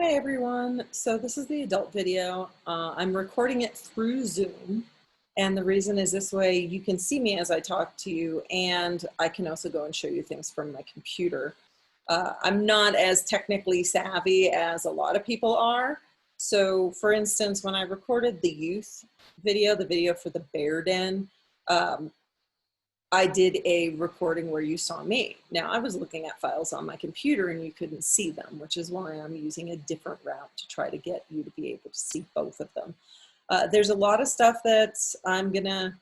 Hi everyone. So this is the adult video. I'm recording it through Zoom, and the reason is this way you can see me as I talk to you, and I can also go and show you things from my computer. I'm not as technically savvy as a lot of people are. So for instance, when I recorded the youth video, the video for the bear den, um, I did a recording where you saw me. Now I was looking at files on my computer and you couldn't see them, which is why I'm using a different route to try to get you to be able to see both of them. There's a lot of stuff that I'm gonna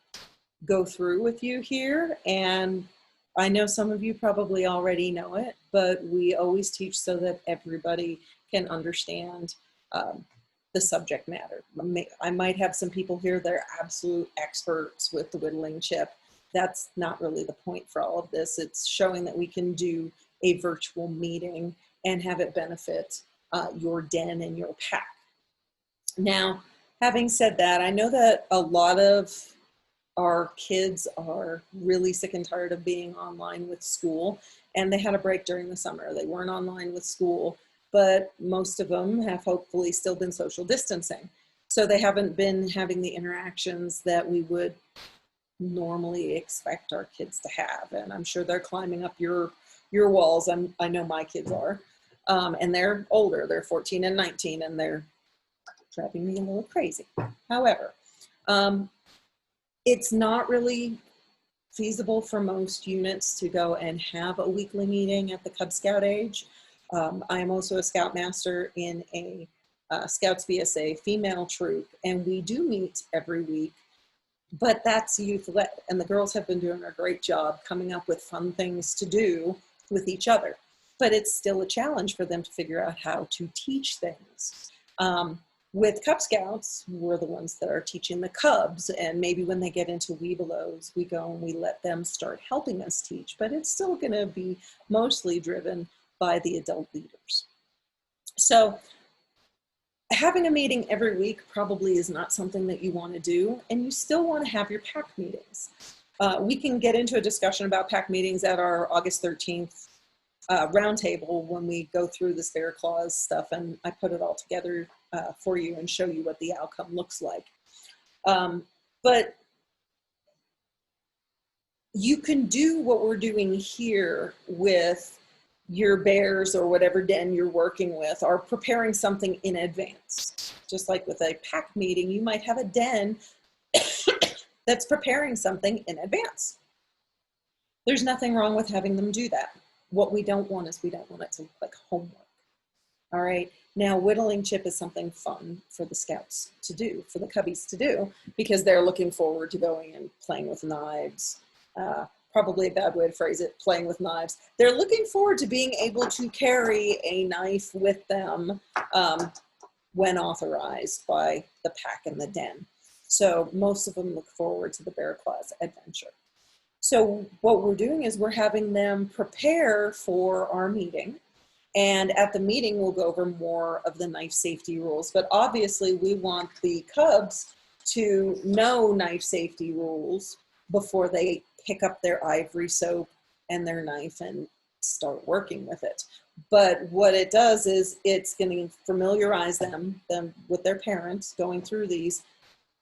go through with you here, and I know some of you probably already know it, but we always teach so that everybody can understand um, the subject matter. I might have some people here that are absolute experts with the whittling chip. That's not really the point for all of this. It's showing that we can do a virtual meeting and have it benefit your den and your pack. Now, having said that, I know that a lot of our kids are really sick and tired of being online with school, and they had a break during the summer. They weren't online with school, but most of them have hopefully still been social distancing. So they haven't been having the interactions that we would normally expect our kids to have. And I'm sure they're climbing up your walls. I know my kids are. And they're older, they're 14 and 19, and they're driving me a little crazy. However, it's not really feasible for most units to go and have a weekly meeting at the Cub Scout age. I am also a Scoutmaster in a Scouts VSA female troop, and we do meet every week, but that's youth-led, and the girls have been doing a great job coming up with fun things to do with each other. But it's still a challenge for them to figure out how to teach things. With Cub Scouts, we're the ones that are teaching the Cubs, and maybe when they get into Webelos, we go and we let them start helping us teach, but it's still going to be mostly driven by the adult leaders. So having a meeting every week probably is not something that you want to do, and you still want to have your PAC meetings. We can get into a discussion about PAC meetings at our August 13th roundtable when we go through this Bear Clause stuff, and I put it all together for you and show you what the outcome looks like. But you can do what we're doing here with your bears or whatever den you're working with, or preparing something in advance. Just like with a PAC meeting, you might have a den that's preparing something in advance. There's nothing wrong with having them do that. What we don't want is we don't want it to look like homework. All right. Now, whittling chip is something fun for the Scouts to do, for the Cubbies to do, because they're looking forward to going and playing with knives. Probably a bad way to phrase it, playing with knives. They're looking forward to being able to carry a knife with them when authorized by the pack and the den. So most of them look forward to the Bear Claws adventure. So what we're doing is we're having them prepare for our meeting. And at the meeting, we'll go over more of the knife safety rules. But obviously, we want the Cubs to know knife safety rules before they pick up their ivory soap and their knife and start working with it. But what it does is it's going to familiarize them with their parents going through these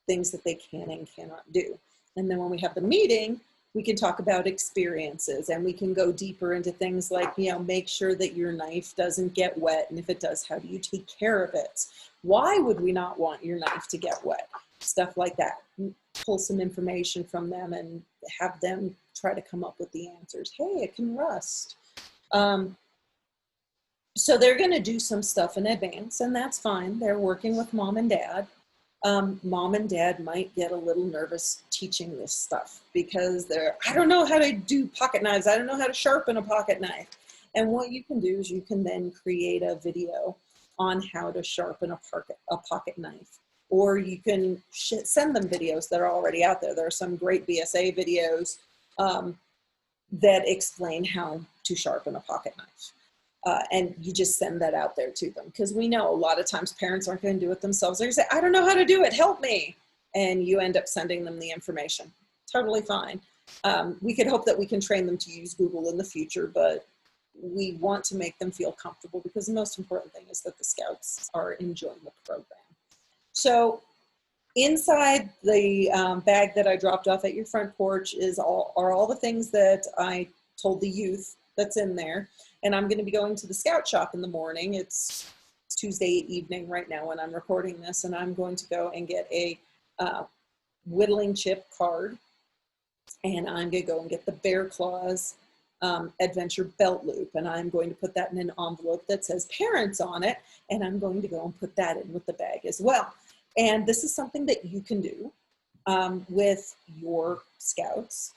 things that they can and cannot do. And then when we have the meeting, we can talk about experiences, and we can go deeper into things like, make sure that your knife doesn't get wet. And if it does, how do you take care of it? Why would we not want your knife to get wet? Stuff like that. Pull some information from them and have them try to come up with the answers. Hey, it can rust. So they're going to do some stuff in advance, and that's fine. They're working with mom and dad. Mom and dad might get a little nervous teaching this stuff because I don't know how to do pocket knives. I don't know how to sharpen a pocket knife. And what you can do is you can then create a video on how to sharpen a pocket knife. Or you can send them videos that are already out there. There are some great BSA videos that explain how to sharpen a pocket knife. And you just send that out there to them, because we know a lot of times parents aren't going to do it themselves. They're going to say, I don't know how to do it, help me. And you end up sending them the information. Totally fine. We could hope that we can train them to use Google in the future, but we want to make them feel comfortable, because the most important thing is that the Scouts are enjoying the program. So inside the bag that I dropped off at your front porch are all the things that I told the youth that's in there. And I'm going to be going to the Scout shop in the morning. It's Tuesday evening right now when I'm recording this, and I'm going to go and get a whittling chip card, and I'm going to go and get the Bear Claws Adventure belt loop, and I'm going to put that in an envelope that says parents on it, and I'm going to go and put that in with the bag as well. And this is something that you can do with your Scouts,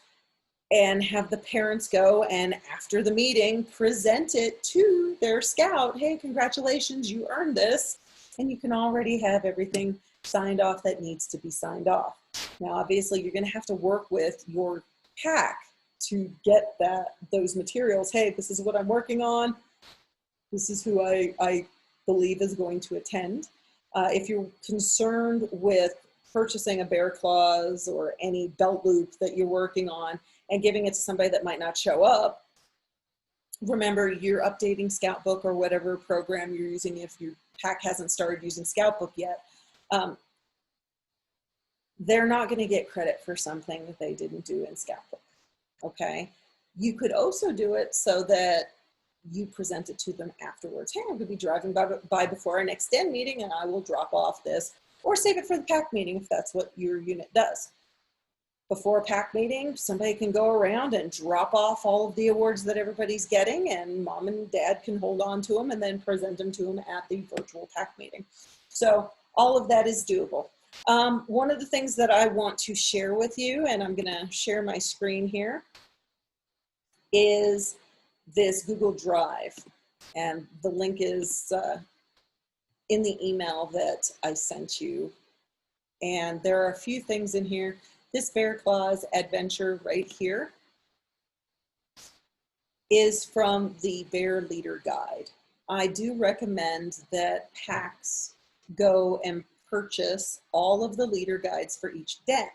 and have the parents go and after the meeting present it to their Scout. Hey, congratulations, you earned this. And you can already have everything signed off that needs to be signed off. Now, obviously, you're going to have to work with your pack to get those materials. Hey, this is what I'm working on. This is who I believe is going to attend. If you're concerned with purchasing a Bear Claws or any belt loop that you're working on and giving it to somebody that might not show up, remember, you're updating Scoutbook or whatever program you're using. If your pack hasn't started using Scoutbook yet, they're not going to get credit for something that they didn't do in Scoutbook. Okay, you could also do it so that you present it to them afterwards. Hey, I'm going to be driving by before our next den meeting, and I will drop off this, or save it for the pack meeting if that's what your unit does. Before a pack meeting, somebody can go around and drop off all of the awards that everybody's getting, and mom and dad can hold on to them and then present them to them at the virtual pack meeting. So all of that is doable. One of the things that I want to share with you, and I'm going to share my screen here, is this Google Drive. And the link is in the email that I sent you. And there are a few things in here. This Bear Claws Adventure right here is from the Bear Leader Guide. I do recommend that packs go and purchase all of the leader guides for each den.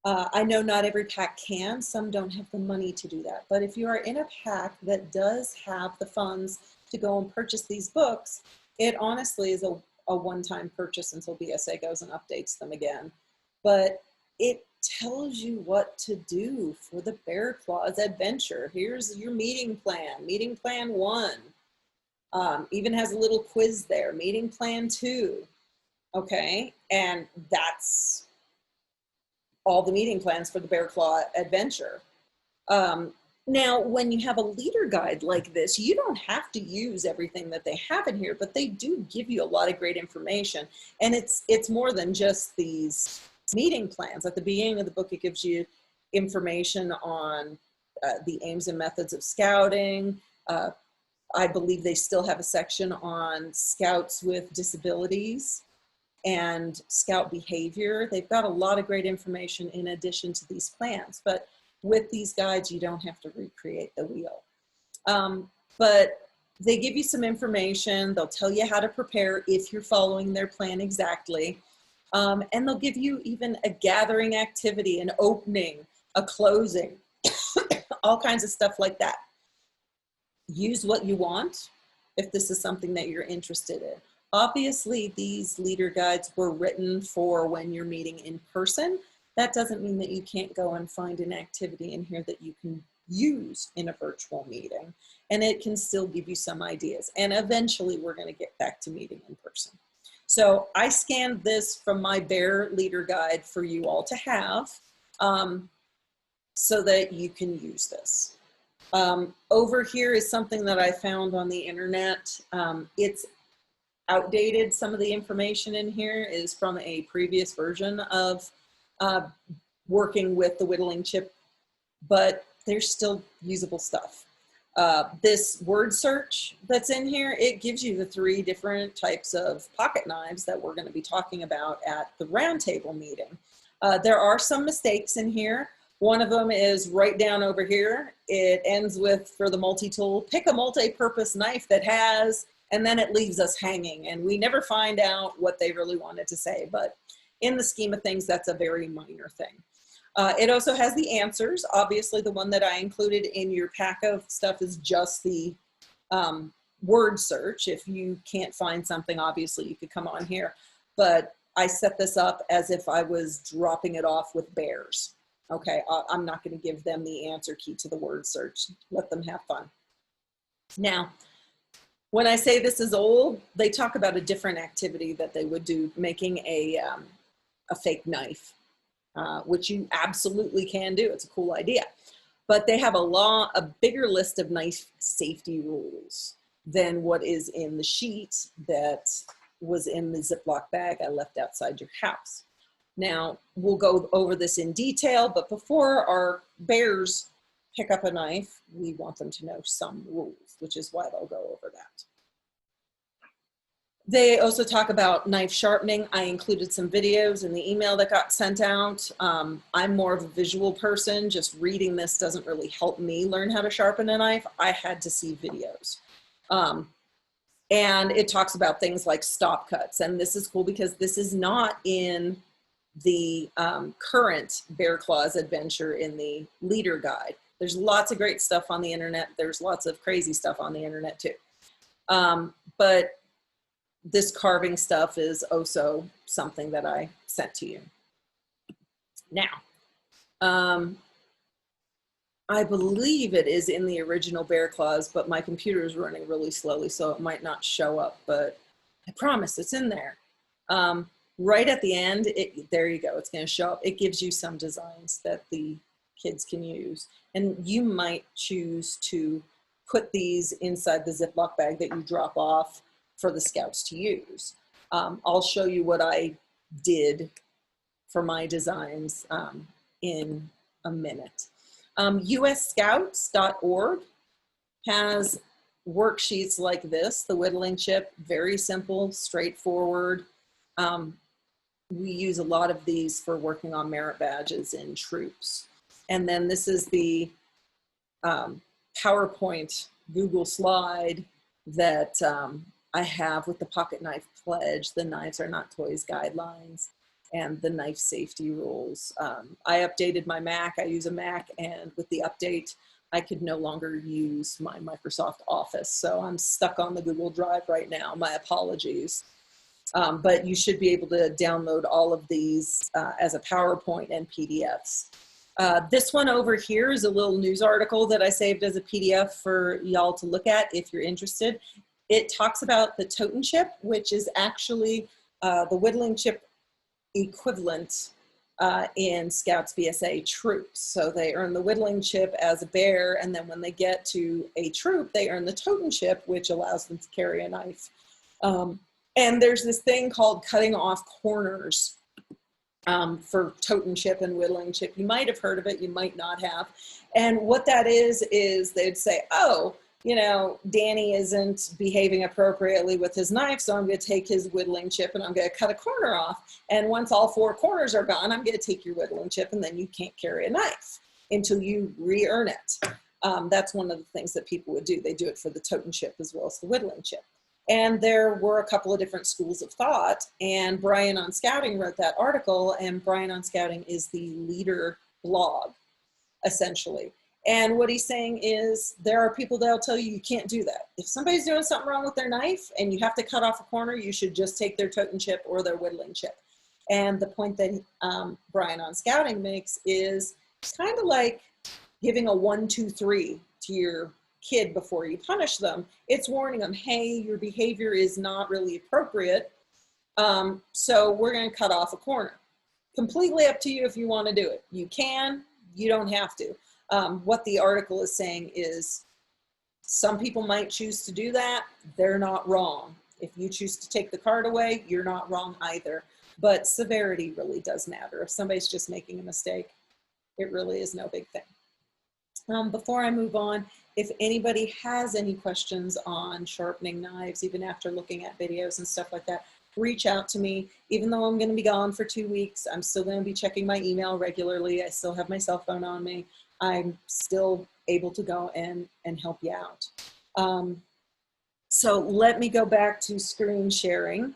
I know not every pack can, some don't have the money to do that, but if you are in a pack that does have the funds to go and purchase these books, it honestly is a one-time purchase until BSA goes and updates them again. But it tells you what to do for the Bear Claws Adventure. Here's your meeting plan 1. Even has a little quiz there, meeting plan 2. Okay, and that's all the meeting plans for the Bear Claw Adventure. Now, when you have a leader guide like this, you don't have to use everything that they have in here, but they do give you a lot of great information. And it's more than just these meeting plans. At the beginning of the book, it gives you information on the aims and methods of scouting. I believe they still have a section on Scouts with disabilities and Scout behavior. They've got a lot of great information in addition to these plans, but with these guides, you don't have to recreate the wheel. But they give you some information. They'll tell you how to prepare if you're following their plan exactly. And they'll give you even a gathering activity, an opening, a closing, all kinds of stuff like that. Use what you want if this is something that you're interested in. Obviously, these leader guides were written for when you're meeting in person. That doesn't mean that you can't go and find an activity in here that you can use in a virtual meeting, and it can still give you some ideas. And eventually, we're going to get back to meeting in person. So I scanned this from my Bear Leader Guide for you all to have so that you can use this. Over here is something that I found on the internet. It's outdated. Some of the information in here is from a previous version of working with the whittling chip, but there's still usable stuff. This word search that's in here, it gives you the 3 different types of pocket knives that we're going to be talking about at the roundtable meeting. There are some mistakes in here. One of them is right down over here. It ends with, for the multi-tool, pick a multi-purpose knife that has, and then it leaves us hanging, and we never find out what they really wanted to say, but in the scheme of things, that's a very minor thing. It also has the answers. Obviously, the one that I included in your pack of stuff is just the word search. If you can't find something, obviously you could come on here. But I set this up as if I was dropping it off with bears. Okay, I'm not going to give them the answer key to the word search. Let them have fun. Now, when I say this is old, they talk about a different activity that they would do, making a fake knife, which you absolutely can do. It's a cool idea. But they have a bigger list of knife safety rules than what is in the sheet that was in the Ziploc bag I left outside your house. Now, we'll go over this in detail, but before our bears pick up a knife, we want them to know some rules, which is why they'll go over that. They also talk about knife sharpening. I included some videos in the email that got sent out. I'm more of a visual person. Just reading this doesn't really help me learn how to sharpen a knife. I had to see videos. And it talks about things like stop cuts. And this is cool because this is not in the current Bear Claws adventure in the leader guide. There's lots of great stuff on the internet. There's lots of crazy stuff on the internet too. But this carving stuff is also something that I sent to you. Now, I believe it is in the original Bear Claws, but my computer is running really slowly, so it might not show up, but I promise it's in there. Right at the end, there you go, it's going to show up. It gives you some designs that the kids can use. And you might choose to put these inside the Ziploc bag that you drop off for the scouts to use. I'll show you what I did for my designs in a minute. USScouts.org has worksheets like this, the whittling chip, very simple, straightforward. We use a lot of these for working on merit badges in troops. And then this is the PowerPoint Google slide that I have with the pocket knife pledge, the knives are not toys guidelines, and the knife safety rules. I updated my Mac, I use a Mac, and with the update, I could no longer use my Microsoft Office. So I'm stuck on the Google Drive right now, my apologies. But you should be able to download all of these as a PowerPoint and PDFs. This one over here is a little news article that I saved as a PDF for y'all to look at if you're interested. It talks about the Totem chip, which is actually the whittling chip equivalent in Scouts BSA troops. So they earn the whittling chip as a bear, and then when they get to a troop, they earn the Totem chip, which allows them to carry a knife. And there's this thing called cutting off corners for Totem chip and whittling chip. You might have heard of it, you might not have. And what that is they'd say, oh, you know, Danny isn't behaving appropriately with his knife, so I'm going to take his whittling chip and I'm going to cut a corner off. And once all 4 corners are gone, I'm going to take your whittling chip, and then you can't carry a knife until you re-earn it. That's one of the things that people would do. They do it for the Totem chip as well as the whittling chip. And there were a couple of different schools of thought, and Brian on Scouting wrote that article, and Brian on Scouting is the leader blog, essentially. And what he's saying is there are people that'll tell you you can't do that. If somebody's doing something wrong with their knife and you have to cut off a corner, you should just take their Totem chip or their whittling chip. And the point that Brian on Scouting makes is it's kind of like giving a 1, 2, 3 to your kid before you punish them. It's warning them, hey, your behavior is not really appropriate, so we're going to cut off a corner. Completely up to you if you want to do it. You can, you don't have to. What the article is saying is some people might choose to do that. They're not wrong. If you choose to take the card away, you're not wrong either. But severity really does matter. If somebody's just making a mistake, it really is no big thing. Before I move on, if anybody has any questions on sharpening knives, even after looking at videos and stuff like that, reach out to me. Even though I'm going to be gone for 2 weeks, I'm still going to be checking my email regularly. I still have my cell phone on me. I'm still able to go and help you out. So let me go back to screen sharing.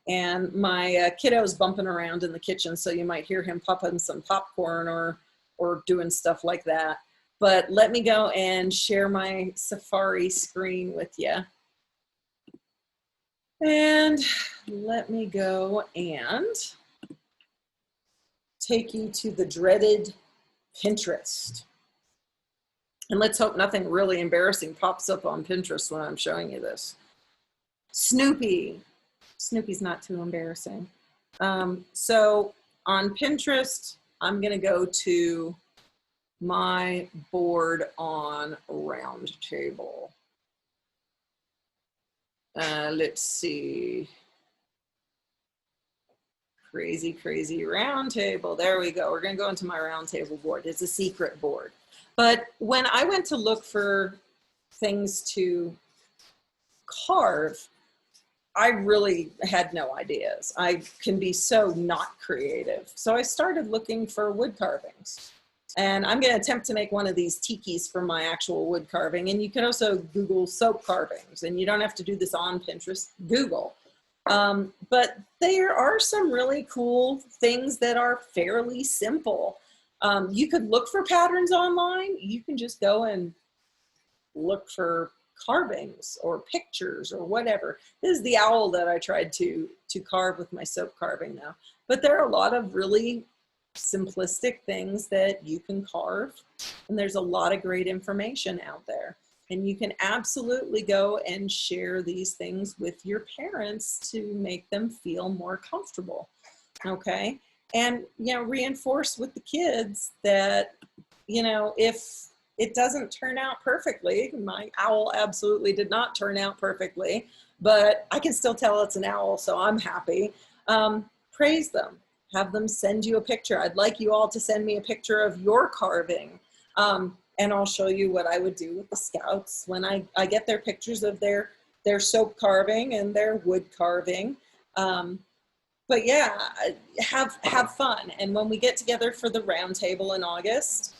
And my kiddo's bumping around in the kitchen, so you might hear him popping some popcorn or or doing stuff like that. But let me go and share my Safari screen with you. And let me go and take you to the dreaded Pinterest. And let's hope nothing really embarrassing pops up on Pinterest when I'm showing you this. Snoopy. Snoopy's not too embarrassing. So on Pinterest, I'm gonna go to my board on Roundtable. Let's see. Crazy, crazy Roundtable. There we go. We're gonna go into my Roundtable board. It's a secret board. But when I went to look for things to carve, I really had no ideas. I can be so not creative. So I started looking for wood carvings. And I'm gonna attempt to make one of these tikis for my actual wood carving. And you can also Google soap carvings, and you don't have to do this on Pinterest, Google. But there are some really cool things that are fairly simple. You could look for patterns online. You can just go and look for carvings or pictures or whatever. This is the owl that I tried to carve with my soap carving now. But there are a lot of really simplistic things that you can carve, and there's a lot of great information out there. And you can absolutely go and share these things with your parents to make them feel more comfortable, okay? And, you know, reinforce with the kids that, you know, if it doesn't turn out perfectly, my owl absolutely did not turn out perfectly, but I can still tell it's an owl, so I'm happy. Praise them. Have them send you a picture. I'd like you all to send me a picture of your carving. And I'll show you what I would do with the Scouts when I get their pictures of their soap carving and their wood carving. But yeah, have fun. And when we get together for the Roundtable in August,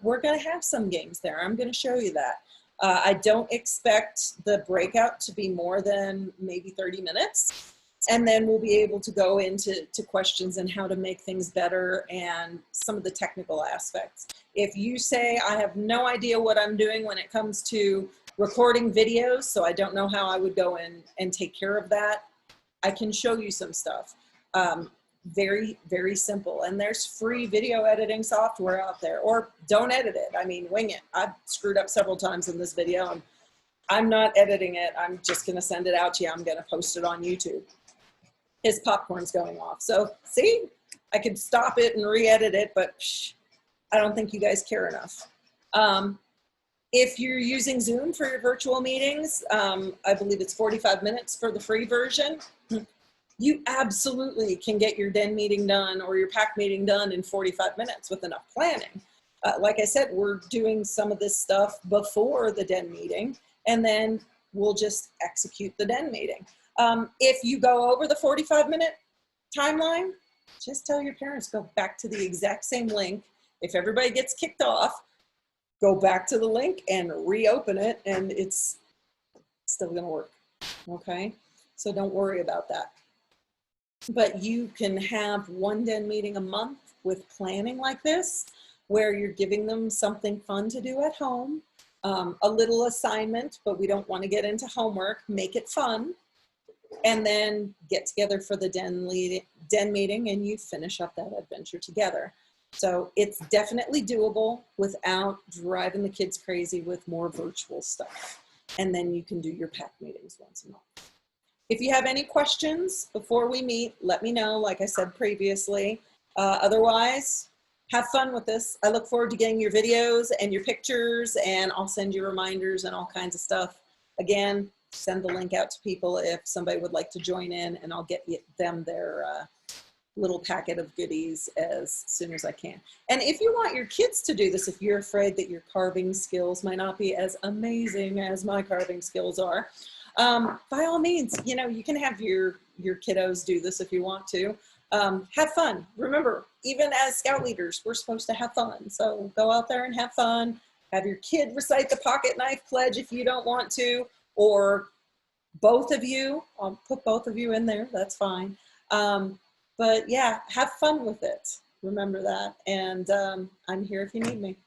we're gonna have some games there. I'm gonna show you that. I don't expect the breakout to be more than maybe 30 minutes. And then we'll be able to go into questions and how to make things better and some of the technical aspects. If you say, I have no idea what I'm doing when it comes to recording videos, so I don't know how I would go in and take care of that, I can show you some stuff. Very, very simple. And there's free video editing software out there, or don't edit it. I mean, wing it. I've screwed up several times in this video. I'm not editing it. I'm just gonna send it out to you. I'm gonna post it on YouTube. His popcorn's going off. So see, I could stop it and re-edit it, but I don't think you guys care enough. If you're using Zoom for your virtual meetings, I believe it's 45 minutes for the free version. You absolutely can get your den meeting done or your pack meeting done in 45 minutes with enough planning. Like I said, we're doing some of this stuff before the den meeting, and then we'll just execute the den meeting. If you go over the 45-minute timeline, just tell your parents, go back to the exact same link. If everybody gets kicked off, go back to the link and reopen it, and it's still gonna work, okay? So don't worry about that. But you can have one den meeting a month with planning like this, where you're giving them something fun to do at home, a little assignment, but we don't want to get into homework, make it fun. And then get together for the den meeting, and you finish up that adventure together. So it's definitely doable without driving the kids crazy with more virtual stuff. And then you can do your pack meetings once a month. If you have any questions before we meet, let me know, like I said previously. Otherwise, have fun with this. I look forward to getting your videos and your pictures, and I'll send you reminders and all kinds of stuff. Again, send the link out to people if somebody would like to join in, and I'll get them their little packet of goodies as soon as I can. And if you want your kids to do this, if you're afraid that your carving skills might not be as amazing as my carving skills are, by all means, you know, you can have your kiddos do this if you want to. Have fun. Remember, even as Scout leaders, we're supposed to have fun. So go out there and have fun. Have your kid recite the pocket knife pledge if you don't want to, or both of you. I'll put both of you in there, that's fine. But yeah, have fun with it. Remember that. And I'm here if you need me.